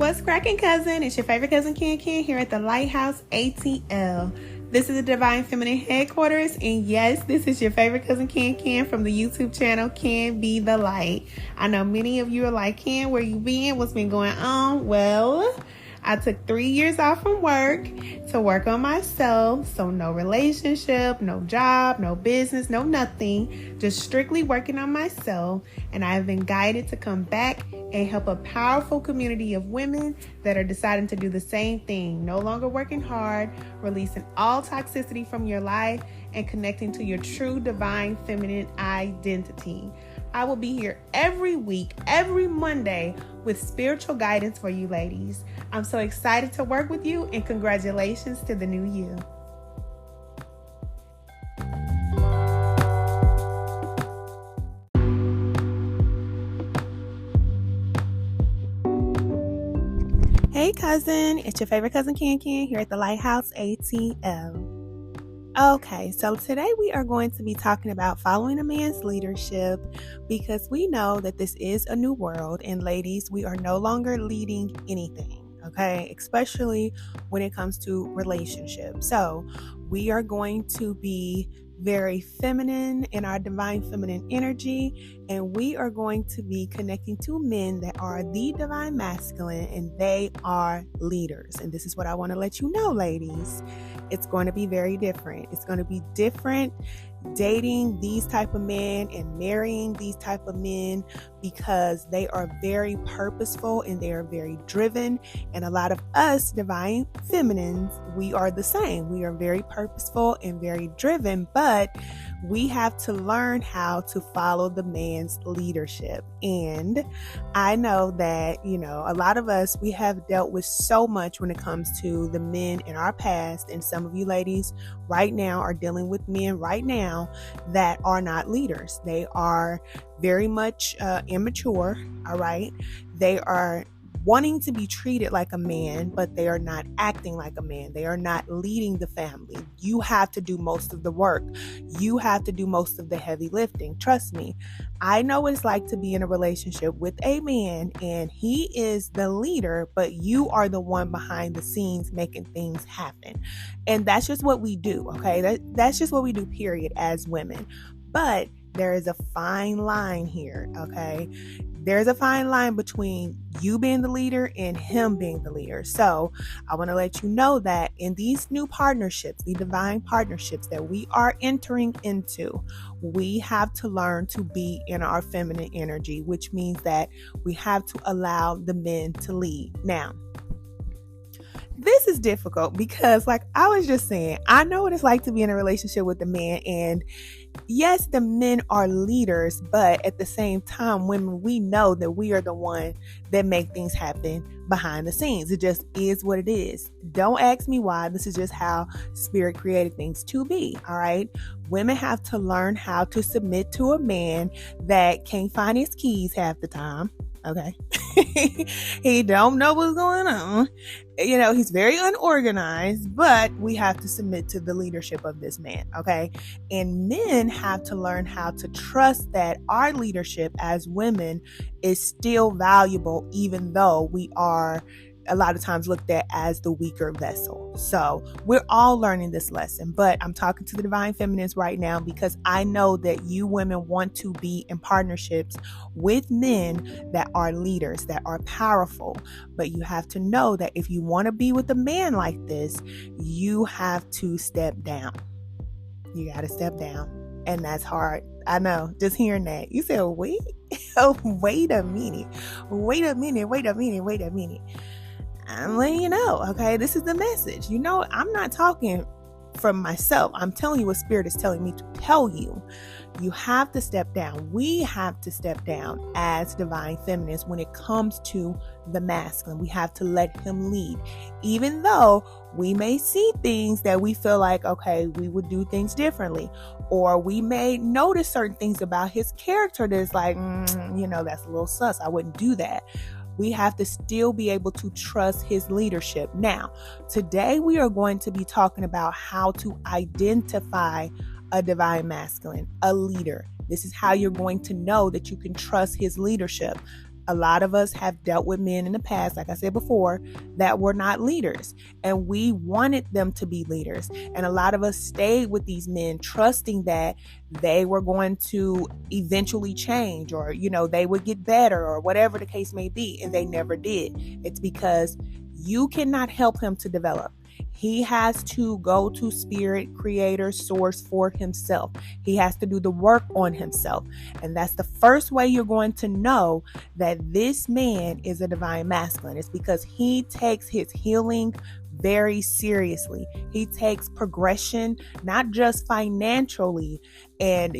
What's cracking, cousin? It's your favorite cousin, Ken here at the Lighthouse ATL. This is the Divine Feminine headquarters, and yes, this is your favorite cousin, Ken from the YouTube channel, Can Be the Light. I know many of you are like, Ken, where you been? What's been going on? Well, I took 3 years off from work to work on myself. So no relationship, no job, no business, no nothing. Just strictly working on myself. And I have been guided to come back and help a powerful community of women that are deciding to do the same thing. No longer working hard, releasing all toxicity from your life, and connecting to your true divine feminine identity. I will be here every week, every Monday, with spiritual guidance for you ladies. I'm so excited to work with you, and congratulations to the new you. Hey cousin, it's your favorite cousin Ken here at the Lighthouse ATL. Okay, so today we are going to be talking about following a man's leadership, because we know that this is a new world, and ladies, we are no longer leading anything, okay? Especially when it comes to relationships. So we are going to be very feminine in our divine feminine energy, and we are going to be connecting to men that are the divine masculine, and they are leaders. And this is what I want to let you know, ladies. It's going to be very different. It's going to be different dating these type of men and marrying these type of men, because they are very purposeful and they are very driven. And a lot of us divine feminines, we are the same. We are very purposeful and very driven, but we have to learn how to follow the man's leadership. And I know that, a lot of us, we have dealt with so much when it comes to the men in our past. And some of you ladies right now are dealing with men right now that are not leaders. They are very much immature, all right? They are wanting to be treated like a man, but they are not acting like a man. They are not leading the family. You have to do most of the work. You have to do most of the heavy lifting. Trust me, I know what it's like to be in a relationship with a man and he is the leader, but you are the one behind the scenes making things happen. And that's just what we do, okay? That's just what we do, period, as women. But there is a fine line here, okay? There's a fine line between you being the leader and him being the leader. So I want to let you know that in these new partnerships, the divine partnerships that we are entering into, we have to learn to be in our feminine energy, which means that we have to allow the men to lead. Now, this is difficult because, like I was just saying, I know what it's like to be in a relationship with a man, and yes, the men are leaders, but at the same time, women, we know that we are the one that make things happen behind the scenes. It just is what it is. Don't ask me why. This is just how Spirit created things to be, all right? Women have to learn how to submit to a man that can't find his keys half the time. Okay. He don't know what's going on. He's very unorganized, but we have to submit to the leadership of this man. Okay. And men have to learn how to trust that our leadership as women is still valuable, even though we are a lot of times looked at as the weaker vessel. So we're all learning this lesson, but I'm talking to the divine feminines right now because I know that you women want to be in partnerships with men that are leaders, that are powerful. But you have to know that if you want to be with a man like this, you have to step down. You got to step down. And that's hard. I know, just hearing that. You said, wait a minute. I'm letting you know, okay? This is the message. I'm not talking from myself. I'm telling you what Spirit is telling me to tell you. You have to step down. We have to step down as divine feminists when it comes to the masculine. We have to let him lead. Even though we may see things that we feel like, okay, we would do things differently. Or we may notice certain things about his character that's like, that's a little sus. I wouldn't do that. We have to still be able to trust his leadership. Now, today we are going to be talking about how to identify a divine masculine, a leader. This is how you're going to know that you can trust his leadership. A lot of us have dealt with men in the past, like I said before, that were not leaders, and we wanted them to be leaders. And a lot of us stayed with these men, trusting that they were going to eventually change, or, they would get better, or whatever the case may be. And they never did. It's because you cannot help him to develop. He has to go to spirit, creator, source for himself. He has to do the work on himself. And that's the first way you're going to know that this man is a divine masculine. It's because he takes his healing very seriously. He takes progression, not just financially and,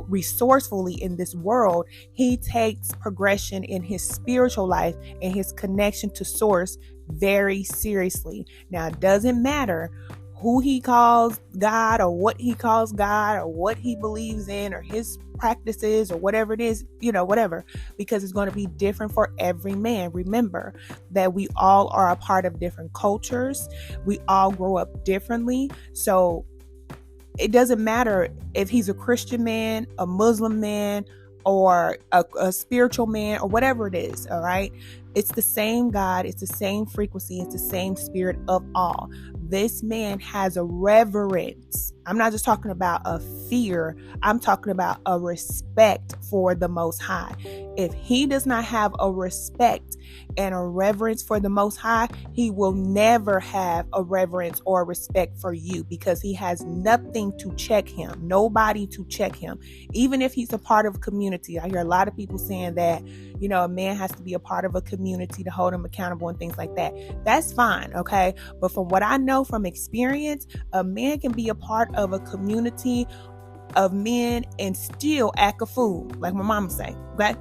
resourcefully in this world. He takes progression in his spiritual life and his connection to source very seriously. Now, it doesn't matter who he calls God, or what he calls God, or what he believes in, or his practices, or whatever it is, whatever, because it's going to be different for every man. Remember that we all are a part of different cultures. We all grow up differently. So it doesn't matter if he's a Christian man, a Muslim man, or a spiritual man, or whatever it is. All right. It's the same God. It's the same frequency. It's the same spirit of all. This man has a reverence. I'm not just talking about a fear. I'm talking about a respect for the Most High. If he does not have a respect and a reverence for the Most High, he will never have a reverence or a respect for you, because he has nothing to check him, nobody to check him. Even if he's a part of a community. I hear a lot of people saying that, a man has to be a part of a community to hold him accountable and things like that. That's fine, okay? But from what I know from experience, a man can be a part of a community of men and still act a fool, like my mama say, okay?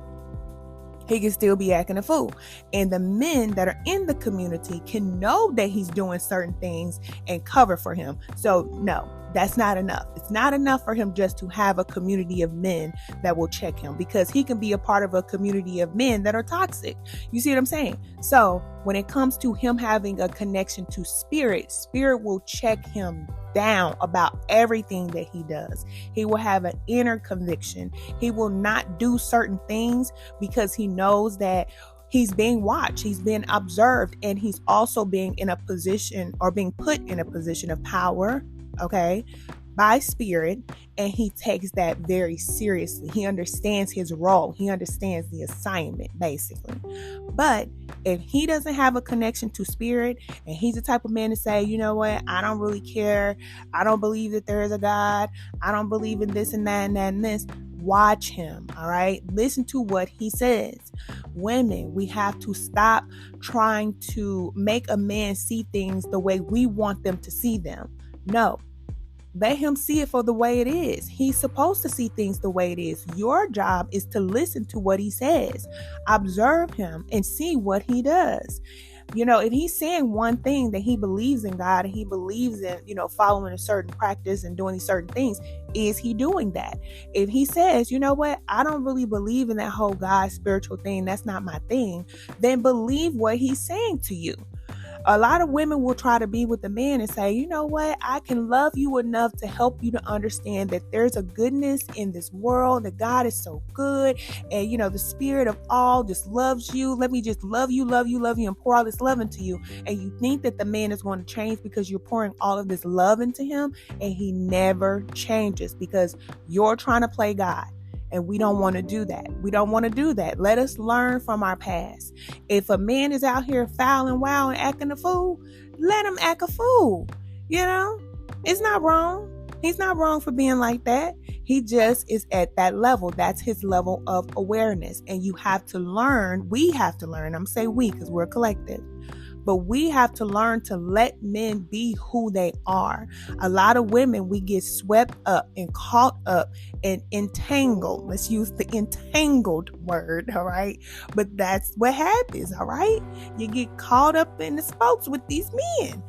He can still be acting a fool. And the men that are in the community can know that he's doing certain things and cover for him. So no, that's not enough. It's not enough for him just to have a community of men that will check him, because he can be a part of a community of men that are toxic. You see what I'm saying? So when it comes to him having a connection to spirit, spirit will check him down about everything that he does. He will have an inner conviction. He will not do certain things because he knows that he's being watched, he's being observed, and he's also being in a position, or being put in a position of power, okay, by spirit, and he takes that very seriously. He understands his role. He understands the assignment, basically. But if he doesn't have a connection to spirit, and he's the type of man to say, you know what, I don't really care. I don't believe that there is a God. I don't believe in this and that and that and this. Watch him, all right? Listen to what he says. Women, we have to stop trying to make a man see things the way we want them to see them. No. Let him see it for the way it is. He's supposed to see things the way it is. Your job is to listen to what he says. Observe him and see what he does. If he's saying one thing, that he believes in God and he believes in, following a certain practice and doing these certain things, is he doing that? If he says, you know what, I don't really believe in that whole God spiritual thing, that's not my thing, then believe what he's saying to you. A lot of women will try to be with the man and say, you know what, I can love you enough to help you to understand that there's a goodness in this world, that God is so good, and the spirit of all just loves you. Let me just love you, and pour all this love into you. And you think that the man is going to change because you're pouring all of this love into him, and he never changes because you're trying to play God. And we don't want to do that. We don't want to do that. Let us learn from our past. If a man is out here foul and wild and acting a fool, let him act a fool. It's not wrong. He's not wrong for being like that. He just is at that level. That's his level of awareness. And you have to learn. We have to learn. I'm saying we because we're a collective. But we have to learn to let men be who they are. A lot of women, we get swept up and caught up and entangled. Let's use the entangled word, all right? But that's what happens, all right? You get caught up in the spokes with these men.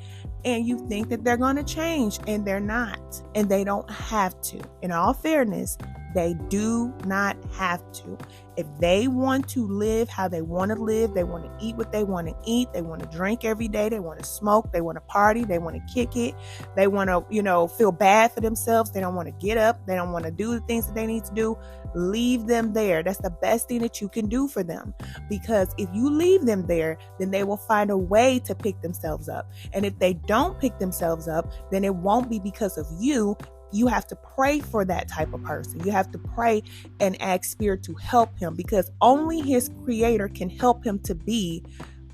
And you think that they're going to change, and they're not. And they don't have to. In all fairness, They do not have to. If they want to live how they want to live, they want to eat what they want to eat, they want to drink every day, they want to smoke, they want to party, they want to kick it, they want to, feel bad for themselves, they don't want to get up, they don't want to do the things that they need to do, leave them there. That's the best thing that you can do for them. Because if you leave them there, then they will find a way to pick themselves up. And if they don't pick themselves up, then it won't be because of you. You have to pray for that type of person. You have to pray and ask Spirit to help him, because only his Creator can help him to be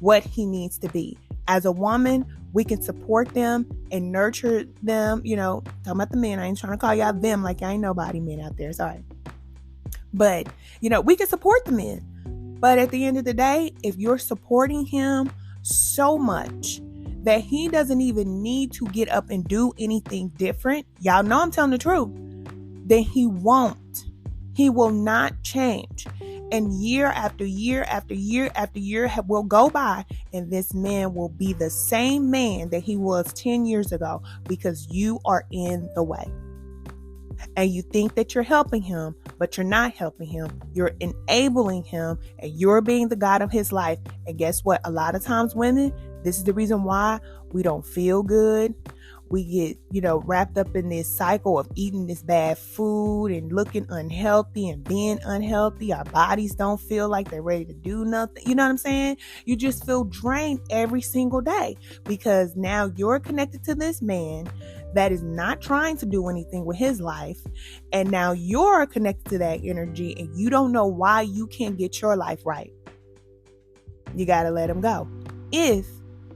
what he needs to be. As a woman, we can support them and nurture them. Talking about the men. I ain't trying to call y'all them like I ain't nobody men out there. Sorry. But, we can support the men. But at the end of the day, if you're supporting him so much that he doesn't even need to get up and do anything different, y'all know I'm telling the truth, then he won't. He will not change. And year after year after year after year will go by, and this man will be the same man that he was 10 years ago, because you are in the way. And you think that you're helping him, but you're not helping him. You're enabling him, and you're being the God of his life. And guess what? A lot of times, women, this is the reason why we don't feel good. We get, wrapped up in this cycle of eating this bad food and looking unhealthy and being unhealthy. Our bodies don't feel like they're ready to do nothing. You know what I'm saying? You just feel drained every single day, because now you're connected to this man that is not trying to do anything with his life. And now you're connected to that energy, and you don't know why you can't get your life right. You got to let him go. If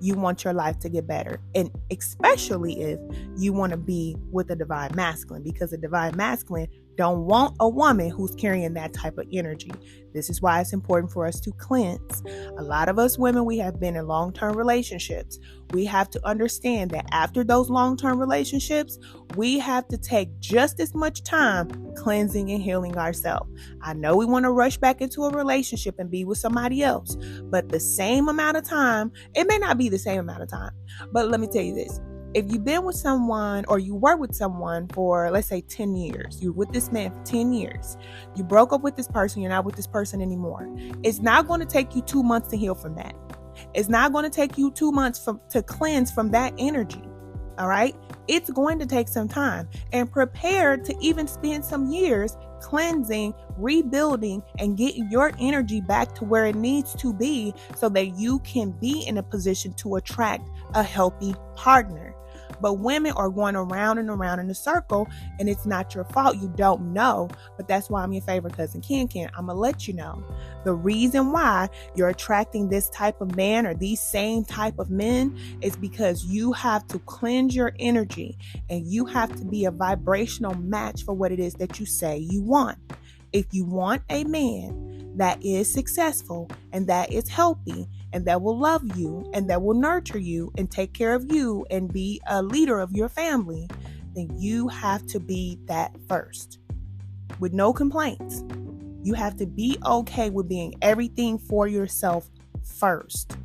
you want your life to get better, and especially if you want to be with a divine masculine, because a divine masculine don't want a woman who's carrying that type of energy. This is why it's important for us to cleanse. A lot of us women, we have been in long-term relationships. We have to understand that after those long-term relationships, we have to take just as much time cleansing and healing ourselves. I know we want to rush back into a relationship and be with somebody else, but the same amount of time, it may not be the same amount of time, but let me tell you this. If you've been with someone, or you were with someone for, let's say, 10 years, you're with this man for 10 years, you broke up with this person, you're not with this person anymore. It's not going to take you 2 months to heal from that. It's not going to take you 2 months to cleanse from that energy. All right. It's going to take some time, and prepare to even spend some years cleansing, rebuilding, and getting your energy back to where it needs to be, so that you can be in a position to attract a healthy partner. But women are going around and around in a circle, and it's not your fault. You don't know, but that's why I'm your favorite cousin, Ken. I'm going to let you know. The reason why you're attracting this type of man, or these same type of men, is because you have to cleanse your energy, and you have to be a vibrational match for what it is that you say you want. If you want a man that is successful, and that is healthy, and that will love you, and that will nurture you and take care of you and be a leader of your family, then you have to be that first, with no complaints. You have to be okay with being everything for yourself first.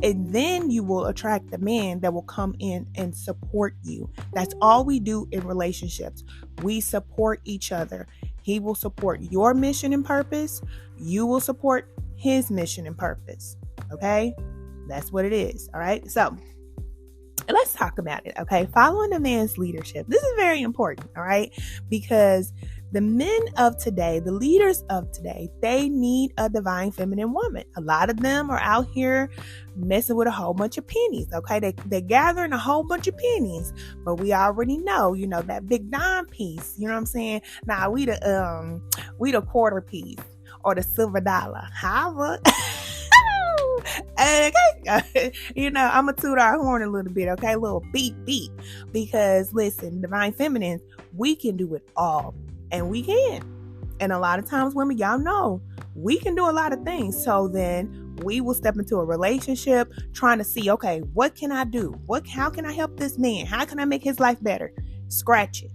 And then you will attract the man that will come in and support you. That's all we do in relationships. We support each other. He will support your mission and purpose. You will support his mission and purpose. Okay? That's what it is. All right? So let's talk about it. Okay? Following a man's leadership. This is very important. All right? Because the men of today, the leaders of today, they need a divine feminine woman. A lot of them are out here messing with a whole bunch of pennies. Okay? They're gathering a whole bunch of pennies, but we already know, that big dime piece. You know what I'm saying? Nah, we the quarter piece or the silver dollar. However, okay. I'm going to toot our horn a little bit. Okay? A little beep beep. Because listen, divine feminines, we can do it all. And we can. And a lot of times, women, y'all know, we can do a lot of things. So then we will step into a relationship trying to see, okay, what can I do? How can I help this man? How can I make his life better? Scratch it.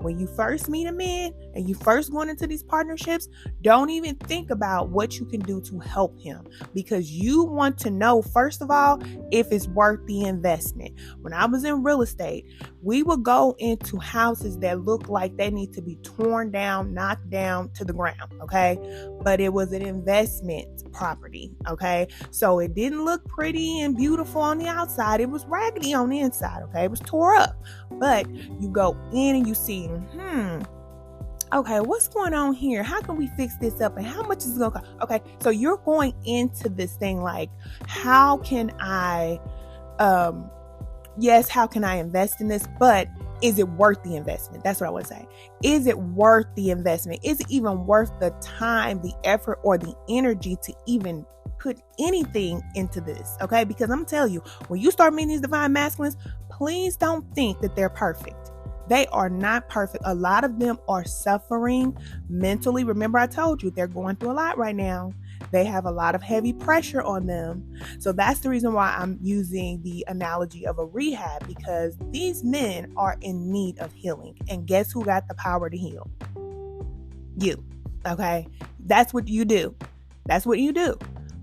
when you first meet a man and you first going into these partnerships, don't even think about what you can do to help him, because you want to know, first of all, if it's worth the investment. When I was in real estate, we would go into houses that look like they need to be torn down, knocked down to the ground, okay? But it was an investment property, okay? So it didn't look pretty and beautiful on the outside. It was raggedy on the inside, okay? It was tore up. But you go in and you see, okay, what's going on here? How can we fix this up? And how much is it going to cost? Okay, so you're going into this thing like, how can I, how can I invest in this? But is it worth the investment? That's what I want to say. Is it worth the investment? Is it even worth the time, the effort, or the energy to even put anything into this? Okay, because I'm telling you, when you start meeting these divine masculines, please don't think that they're perfect. They are not perfect. A lot of them are suffering mentally. Remember, I told you they're going through a lot right now. They have a lot of heavy pressure on them. So that's the reason why I'm using the analogy of a rehab, because these men are in need of healing. And guess who got the power to heal? You. Okay? That's what you do. That's what you do.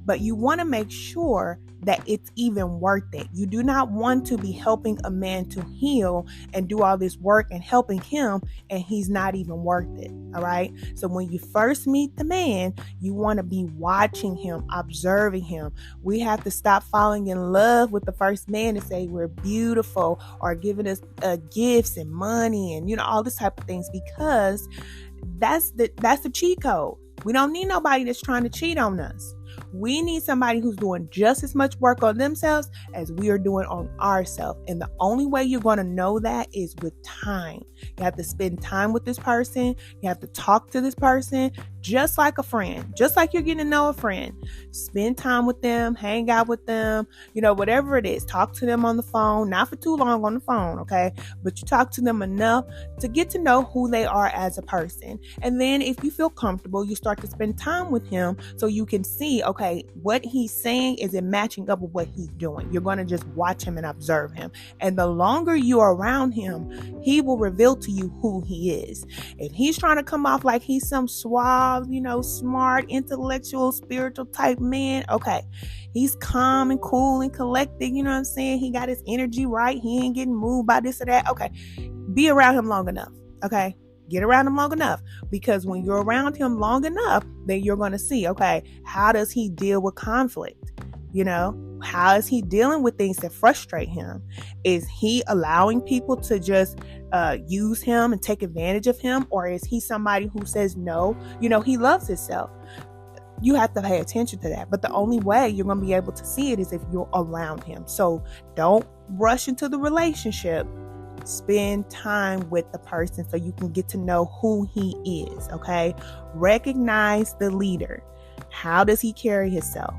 But you want to make sure that it's even worth it. You do not want to be helping a man to heal and do all this work and helping him, and he's not even worth it. All right. So when you first meet the man, you want to be watching him, observing him. We have to stop falling in love with the first man and say we're beautiful or giving us gifts and money and, all this type of things, because that's the cheat code. We don't need nobody that's trying to cheat on us. We need somebody who's doing just as much work on themselves as we are doing on ourselves. And the only way you're going to know that is with time. You have to spend time with this person. You have to talk to this person just like a friend, just like you're getting to know a friend. Spend time with them, hang out with them, whatever it is. Talk to them on the phone, not for too long on the phone, okay? But you talk to them enough to get to know who they are as a person. And then if you feel comfortable, you start to spend time with him so you can see, okay, what he's saying, is it matching up with what he's doing? You're going to just watch him and observe him. And the longer you are around him, he will reveal to you who he is. If he's trying to come off like he's some suave, smart, intellectual, spiritual type man, okay, he's calm and cool and collected, you know what I'm saying? He got his energy right. He ain't getting moved by this or that. Okay, be around him long enough, okay? Get around him long enough, because when you're around him long enough, then you're going to see, okay, how does he deal with conflict? How is he dealing with things that frustrate him? Is he allowing people to just use him and take advantage of him? Or is he somebody who says no? He loves himself. You have to pay attention to that. But the only way you're going to be able to see it is if you're around him. So don't rush into the relationship. Spend time with the person so you can get to know who he is, okay? Recognize the leader. How does he carry himself?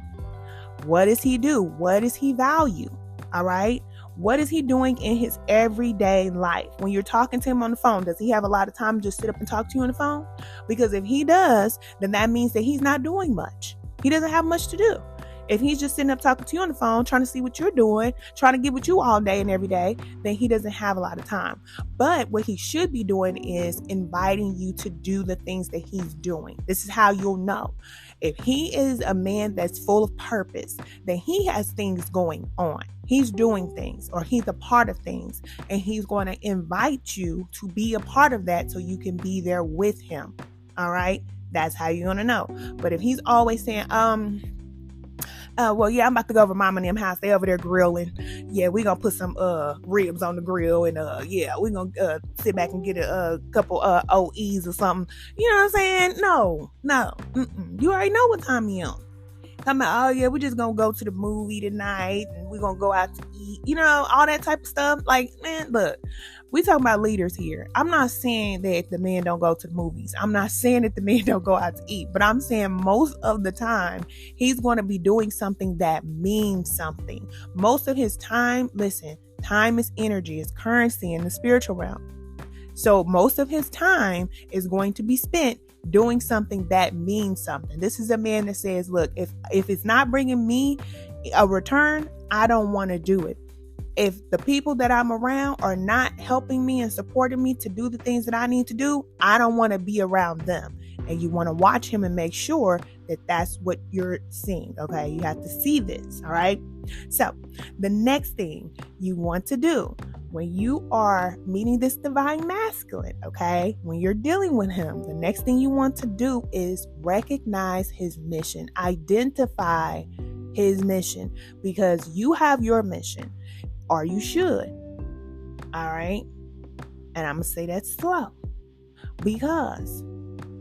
What does he do? What does he value? All right? What is he doing in his everyday life? When you're talking to him on the phone, does he have a lot of time to just sit up and talk to you on the phone? Because if he does, then that means that he's not doing much. He doesn't have much to do. If he's just sitting up talking to you on the phone, trying to see what you're doing, trying to get with you all day and every day, then he doesn't have a lot of time. But what he should be doing is inviting you to do the things that he's doing. This is how you'll know. If he is a man that's full of purpose, then he has things going on. He's doing things, or he's a part of things, and he's going to invite you to be a part of that so you can be there with him. All right? That's how you're going to know. But if he's always saying, I'm about to go over Mama and them house. They over there grilling. Yeah, we gonna put some ribs on the grill, and we gonna sit back and get a couple OEs or something. You know what I'm saying? No. You already know what time he on. Come out, we're just gonna go to the movie tonight, and we're gonna go out to eat. All that type of stuff. Like, man, look, we talking about leaders here. I'm not saying that the men don't go to the movies. I'm not saying that the men don't go out to eat. But I'm saying most of the time, he's going to be doing something that means something. Most of his time, listen, time is energy, it's currency in the spiritual realm. So most of his time is going to be spent doing something that means something. This is a man that says, look, if it's not bringing me a return, I don't want to do it. If the people that I'm around are not helping me and supporting me to do the things that I need to do, I don't want to be around them. And you want to watch him and make sure that that's what you're seeing. Okay. You have to see this. All right. So the next thing you want to do when you are meeting this divine masculine, okay, when you're dealing with him, the next thing you want to do is recognize his mission, identify his mission, because you have your mission, or you should. All right. And I'm going to say that slow, because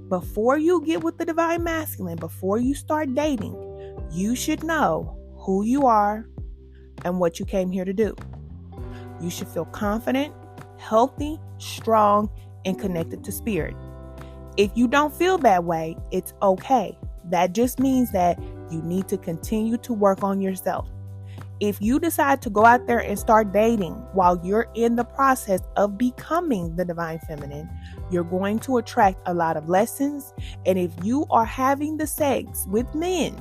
before you get with the divine masculine, before you start dating, you should know who you are and what you came here to do. You should feel confident, healthy, strong, and connected to spirit. If you don't feel that way, it's okay. That just means that you need to continue to work on yourself. If you decide to go out there and start dating while you're in the process of becoming the divine feminine, you're going to attract a lot of lessons. And if you are having the sex with men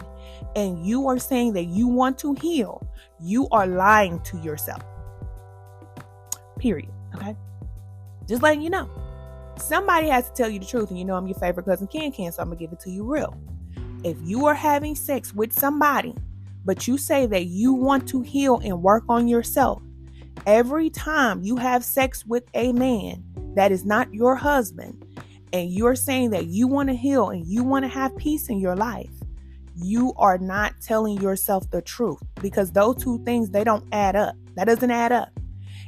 and you are saying that you want to heal, you are lying to yourself. Period. Okay? Just letting you know. Somebody has to tell you the truth, and you know I'm your favorite cousin Can, so I'm going to give it to you real. If you are having sex with somebody, but you say that you want to heal and work on yourself, every time you have sex with a man that is not your husband, and you're saying that you want to heal and you want to have peace in your life, you are not telling yourself the truth, because those two things, they don't add up. That doesn't add up.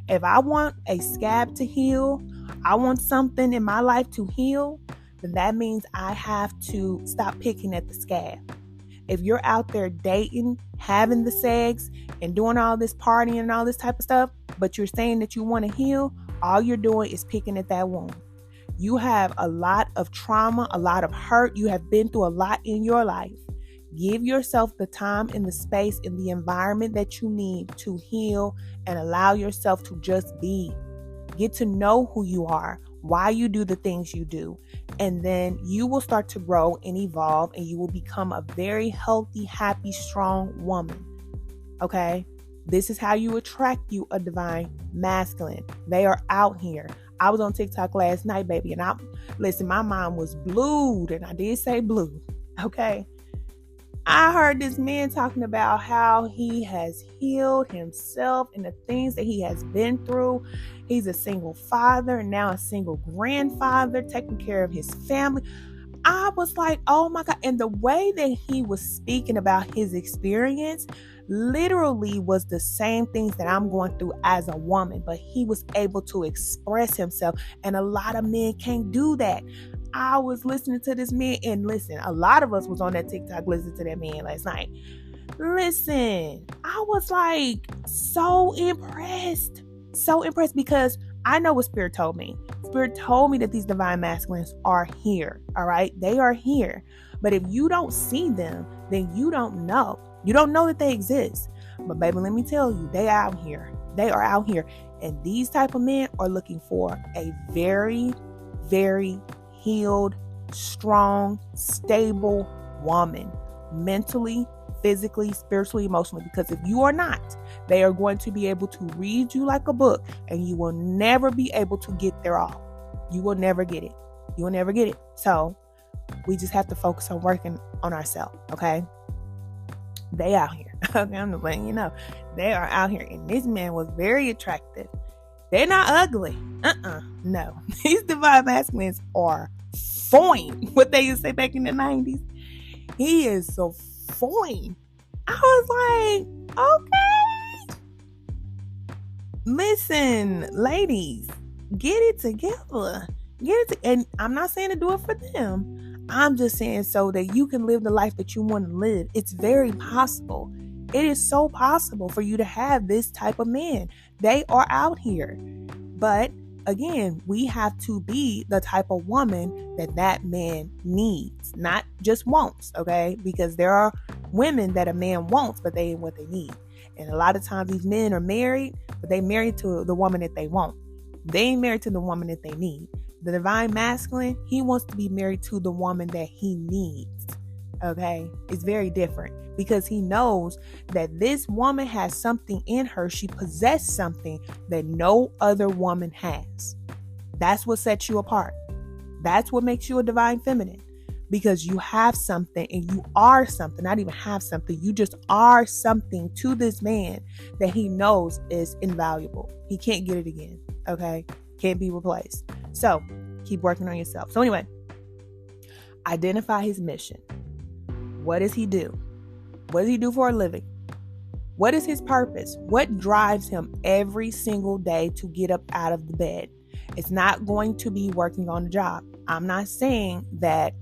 If I want a scab to heal, I want something in my life to heal, then that means I have to stop picking at the scab. If you're out there dating, having the sex, and doing all this partying and all this type of stuff, but you're saying that you want to heal, all you're doing is picking at that wound. You have a lot of trauma, a lot of hurt. You have been through a lot in your life. Give yourself the time and the space and the environment that you need to heal, and allow yourself to just be. Get to know who you are, why you do the things you do, and then you will start to grow and evolve, and you will become a very healthy, happy, strong woman. Okay? This is how you attract you a divine masculine. They are out here. I was on TikTok last night, baby, and my mind was blued, and I did say blue. Okay? I heard this man talking about how he has healed himself and the things that he has been through. He's a single father and now a single grandfather, taking care of his family. I was like, oh my God. And the way that he was speaking about his experience literally was the same things that I'm going through as a woman, but he was able to express himself. And a lot of men can't do that. I was listening to this man, and listen, a lot of us was on that TikTok listening to that man last night. Listen, I was like so impressed because I know what Spirit told me. Spirit told me that these divine masculines are here. All right. They are here. But if you don't see them, then you don't know. You don't know that they exist. But baby, let me tell you, they out here. They are out here. And these type of men are looking for a very, very healed, strong, stable woman, mentally, physically, spiritually, emotionally. Because if you are not, they are going to be able to read you like a book, and you will never be able to get there all. You will never get it. You will never get it. So we just have to focus on working on ourselves. Okay. They out here. Okay, I'm just letting you know. They are out here. And this man was very attractive. They're not ugly. No. These divine masculines are fine. What they used to say back in the 90s. He is so fine. I was like, okay. Listen, ladies, get it together. And I'm not saying to do it for them. I'm just saying so that you can live the life that you want to live. It's very possible. It is so possible for you to have this type of man. They are out here. But again, we have to be the type of woman that man needs, not just wants, okay? Because there are women that a man wants, but they ain't what they need. And a lot of times these men are married, but they married to the woman that they want. They ain't married to the woman that they need. The divine masculine, he wants to be married to the woman that he needs. Okay, it's very different because he knows that this woman has something in her. She possesses something that no other woman has. That's what sets you apart. That's what makes you a divine feminine, because you have something and you are something. Not even have something, you just are something to this man that he knows is invaluable. He can't get it again. Okay, can't be replaced. So keep working on yourself. So anyway, identify his mission. What does he do? What does he do for a living? What is his purpose? What drives him every single day to get up out of the bed? It's not going to be working on the job. I'm not saying that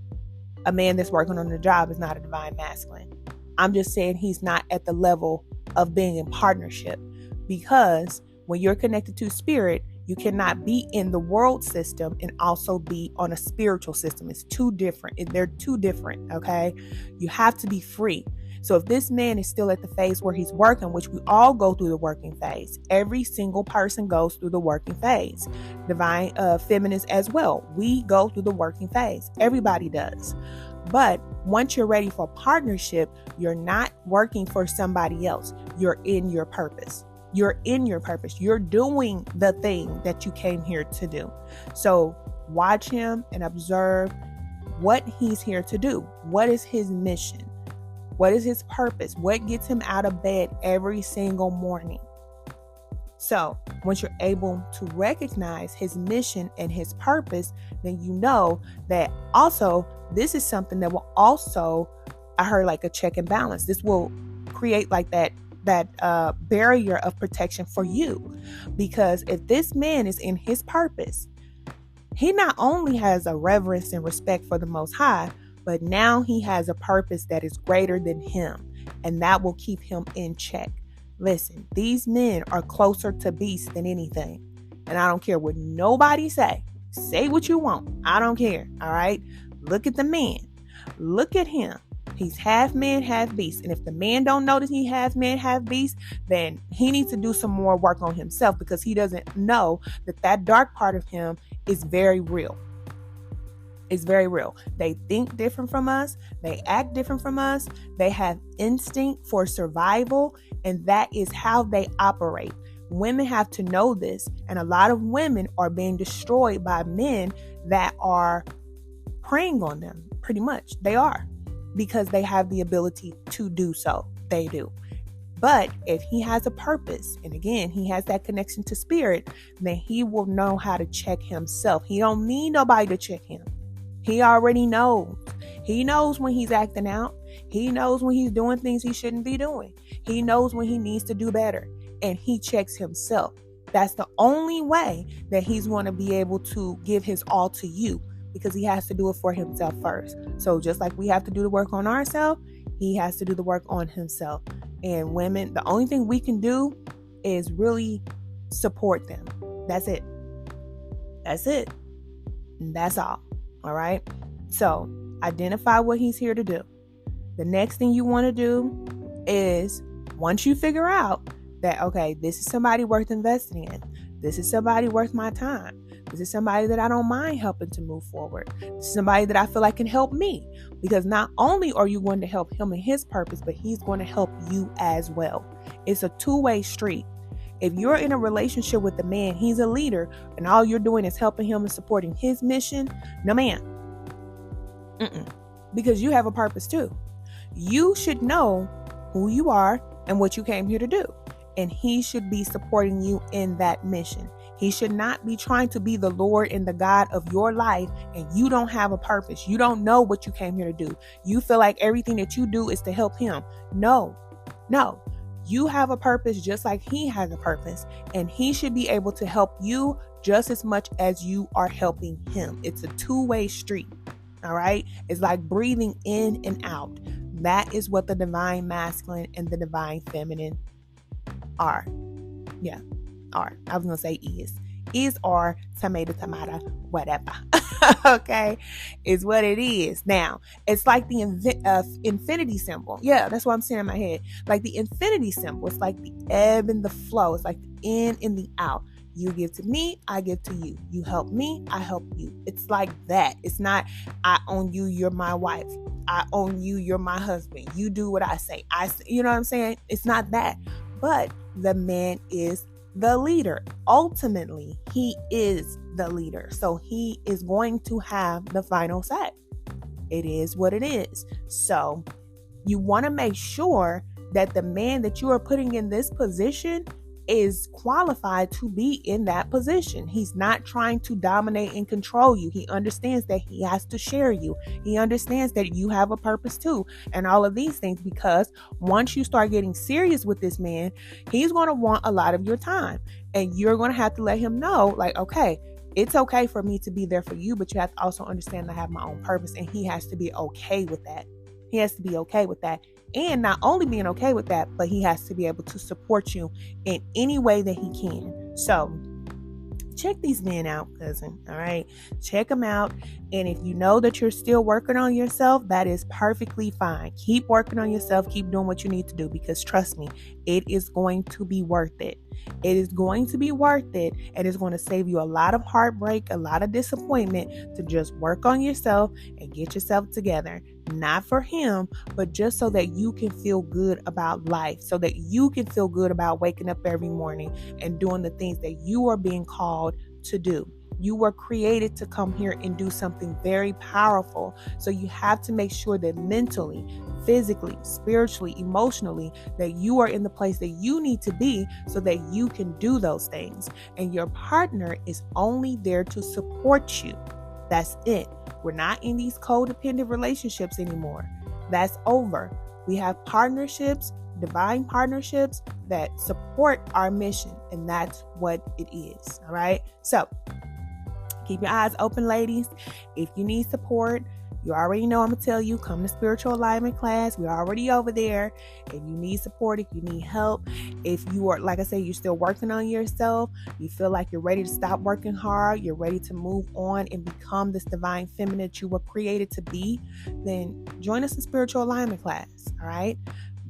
a man that's working on the job is not a divine masculine. I'm just saying he's not at the level of being in partnership, because when you're connected to spirit, you cannot be in the world system and also be on a spiritual system. It's two different. They're two different, okay? You have to be free. So if this man is still at the phase where he's working, which we all go through the working phase, every single person goes through the working phase. Divine feminists as well. We go through the working phase. Everybody does. But once you're ready for partnership, you're not working for somebody else. You're in your purpose. You're in your purpose. You're doing the thing that you came here to do. So watch him and observe what he's here to do. What is his mission? What is his purpose? What gets him out of bed every single morning? So once you're able to recognize his mission and his purpose, then you know that also this is something that will also, I heard, like a check and balance. This will create like that barrier of protection for you. Because if this man is in his purpose, he not only has a reverence and respect for the Most High, but now he has a purpose that is greater than him, and that will keep him in check. Listen, these men are closer to beast than anything, and I don't care what nobody say. Say what you want. I don't care. All right. Look at the man. Look at him. He's half man, half beast. And if the man don't notice he half man, half beast, then he needs to do some more work on himself, because he doesn't know that dark part of him is very real. It's very real. They think different from us. They act different from us. They have instinct for survival, and that is how they operate. Women have to know this, and a lot of women are being destroyed by men that are preying on them. Pretty much, they are, because they have the ability to do so. They do. But if he has a purpose, and again, he has that connection to spirit, then he will know how to check himself. He don't need nobody to check him. He already knows. He knows when he's acting out. He knows when he's doing things he shouldn't be doing. He knows when he needs to do better. And he checks himself. That's the only way that he's going to be able to give his all to you, because he has to do it for himself first. So just like we have to do the work on ourselves, he has to do the work on himself. And women, the only thing we can do is really support them. That's it. That's it. And that's all. All right. So identify what he's here to do. The next thing you want to do is, once you figure out that, okay, this is somebody worth investing in. This is somebody worth my time. This is somebody that I don't mind helping to move forward. This is somebody that I feel like can help me. Because not only are you going to help him in his purpose, but he's going to help you as well. It's a two-way street. If you're in a relationship with the man, he's a leader, and all you're doing is helping him and supporting his mission, no, man. Because you have a purpose too. You should know who you are and what you came here to do. And he should be supporting you in that mission. He should not be trying to be the Lord and the God of your life, and you don't have a purpose. You don't know what you came here to do. You feel like everything that you do is to help him. No. You have a purpose just like he has a purpose, and he should be able to help you just as much as you are helping him. It's a two-way street. All right. It's like breathing in and out. That is what the divine masculine and the divine feminine are. Yeah. Are. I was going to say is. Is, or tomato, whatever. Okay. Is what it is. Now, it's like the infinity symbol. Yeah, that's what I'm saying in my head. Like the infinity symbol. It's like the ebb and the flow. It's like the in and the out. You give to me, I give to you. You help me, I help you. It's like that. It's not, I own you, you're my wife. I own you, you're my husband, you do what I say. You know what I'm saying? It's not that. But the man is the leader. Ultimately, he is the leader. So he is going to have the final say. It is what it is. So you want to make sure that the man that you are putting in this position is qualified to be in that position. He's not trying to dominate and control you. He understands that he has to share you. He understands that you have a purpose too, and all of these things, because once you start getting serious with this man, he's going to want a lot of your time, and you're going to have to let him know, like, okay, it's okay for me to be there for you, but you have to also understand I have my own purpose, and he has to be okay with that. He has to be okay with that. And not only being okay with that, but he has to be able to support you in any way that he can. So check these men out, cousin. All right. Check them out. And if you know that you're still working on yourself, that is perfectly fine. Keep working on yourself. Keep doing what you need to do, because trust me, it is going to be worth it. It is going to be worth it. And it's going to save you a lot of heartbreak, a lot of disappointment, to just work on yourself and get yourself together. Not for him, but just so that you can feel good about life, so that you can feel good about waking up every morning and doing the things that you are being called to do. You were created to come here and do something very powerful. So you have to make sure that mentally, physically, spiritually, emotionally, that you are in the place that you need to be so that you can do those things. And your partner is only there to support you. That's it. We're not in these codependent relationships anymore. That's over. We have partnerships, divine partnerships that support our mission, and that's what it is. All right. So keep your eyes open, ladies. If you need support, you already know I'm going to tell you, come to Spiritual Alignment class. We're already over there. If you need support, if you need help, if you are, like I said, you're still working on yourself, you feel like you're ready to stop working hard, you're ready to move on and become this divine feminine that you were created to be, then join us in Spiritual Alignment class. All right.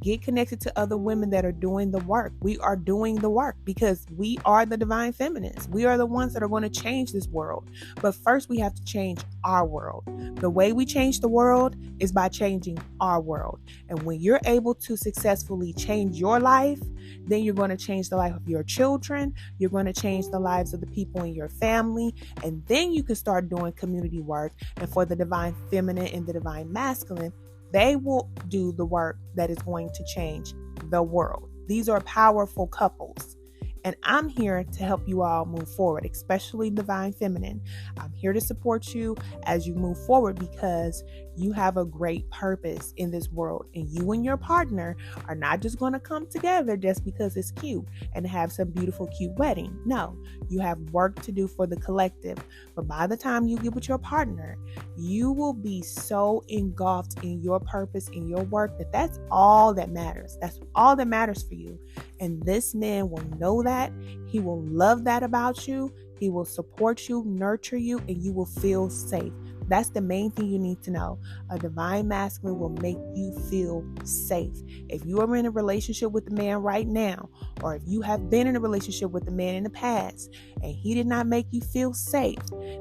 Get connected to other women that are doing the work. We are doing the work because we are the divine feminists. We are the ones that are going to change this world. But first, we have to change our world. The way we change the world is by changing our world. And when you're able to successfully change your life, then you're going to change the life of your children. You're going to change the lives of the people in your family. And then you can start doing community work. And for the divine feminine and the divine masculine, they will do the work that is going to change the world. These are powerful couples. And I'm here to help you all move forward, especially divine feminine. I'm here to support you as you move forward because you have a great purpose in this world. And you and your partner are not just going to come together just because it's cute and have some beautiful, cute wedding. No, you have work to do for the collective. But by the time you get with your partner, you will be so engulfed in your purpose, in your work, that that's all that matters. That's all that matters for you. And this man will know that. He will love that about you. He will support you, nurture you, and you will feel safe. That's the main thing you need to know. A divine masculine will make you feel safe. If you are in a relationship with the man right now, or if you have been in a relationship with the man in the past, and he did not make you feel safe,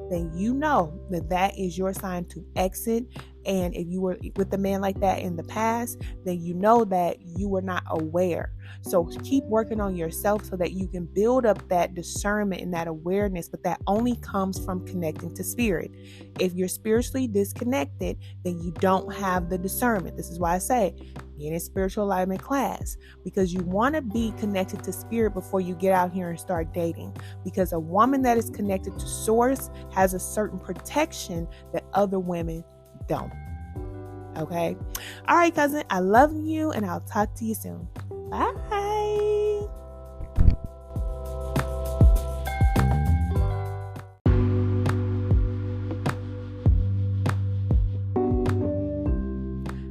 then you know that that is your sign to exit. And if you were with a man like that in the past, then you know that you were not aware. So keep working on yourself so that you can build up that discernment and that awareness, but that only comes from connecting to spirit. If you're spiritually disconnected, then you don't have the discernment. This is why I say, get in Spiritual Alignment class, because you want to be connected to spirit before you get out here and start dating. Because a woman that is connected to source has a certain protection that other women don't. Okay. All right, cousin. I love you, and I'll talk to you soon. Bye.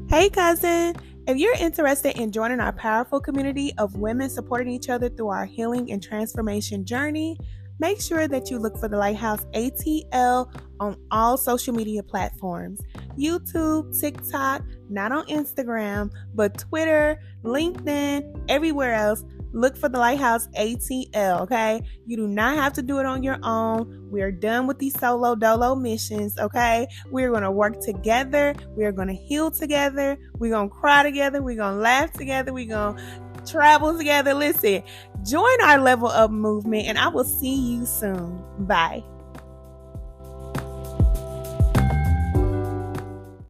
Hey, cousin. If you're interested in joining our powerful community of women supporting each other through our healing and transformation journey, make sure that you look for the Lighthouse ATL on all social media platforms. YouTube, TikTok, not on Instagram, but Twitter, LinkedIn, everywhere else. look for the Lighthouse ATL, okay? You do not have to do it on your own. We are done with these solo dolo missions, okay? We're going to work together. We're going to heal together. We're going to cry together. We're going to laugh together. We're going to travel together. Listen, join our Level Up movement, and I will see you soon. Bye.